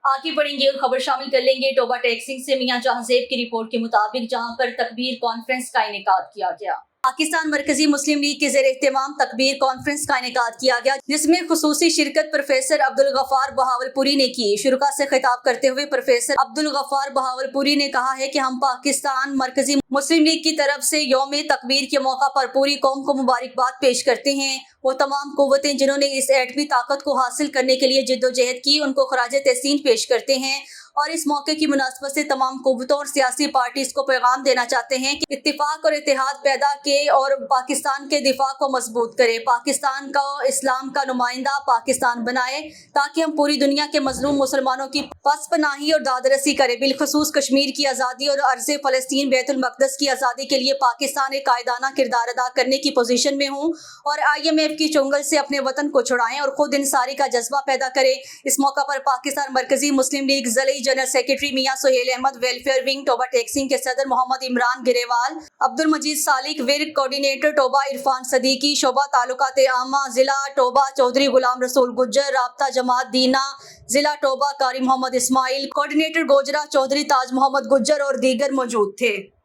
आगे बढ़ेंगे और खबर शामिल कर लेंगे टोबा टैक्सिंग से। मियां जहांजेब की रिपोर्ट के मुताबिक जहां पर तकबीर कॉन्फ्रेंस का इनेकाद किया गया। पाकिस्तान मरकजी मुस्लिम लीग के ज़ेरे एहतमाम तकबीर कॉन्फ्रेंस का इनेकाद किया गया, जिसमें खुसूसी शिरकत प्रोफेसर अब्दुल गफ्फार बहावलपुरी ने की। शुरुका से खिताब करते हुए प्रोफेसर अब्दुल गफ्फार बहावलपुरी ने कहा है कि हम पाकिस्तान मरकजी मुस्लिम लीग की तरफ से यौम तकबीर के मौका पर पूरी कौम को मुबारकबाद पेश करते हैं। वो तमाम कुव्वतें जिन्होंने इस एटमी ताकत को हासिल करने के लिए जिद्दोजहद की, उनको खराज तहसीन पेश करते हैं और इस मौके की मुनासबत से तमाम कुव्वतों और सियासी पार्टीज को पैगाम देना चाहते हैं कि इत्तेफाक और इत्तेहाद पैदा के और पाकिस्तान के दिफा को मजबूत करे, पाकिस्तान का इस्लाम का नुमाइंदा पाकिस्तान बनाए, ताकि हम पूरी दुनिया के मजलूम मुसलमानों की पसपनाही और दादरसी करें। बिलखसूस कश्मीर की आज़ादी और अर्ज़ फ़लस्तीन बैतुल मक़दस की आज़ादी के लिए पाकिस्तान एक कायदाना किरदार अदा करने की पोजीशन में हूँ और IMF की चुंगल से अपने वतन को छुड़ाएं और खुद इंसारी का जज्बा पैदा करें। इस मौका पर पाकिस्तान मरकजी मुस्लिम लीग ज़ली general secretary Mian Suhail Ahmad, welfare wing Toba Tek Singh के सदर मोहम्मद इमरान गिरेवाल, अब्दुल मजीद सालिक, विर्क कोऑर्डिनेटर टोबा इरफान सदीकी, शोबा तालुकात आमा जिला टोबा चौधरी गुलाम रसूल गुज्जर, राब्ता जमात दीना जिला टोबा कारी मोहम्मद इस्माइल, कोऑर्डिनेटर गोजरा चौधरी ताज मोहम्मद गुज्जर और दीगर मौजूद थे।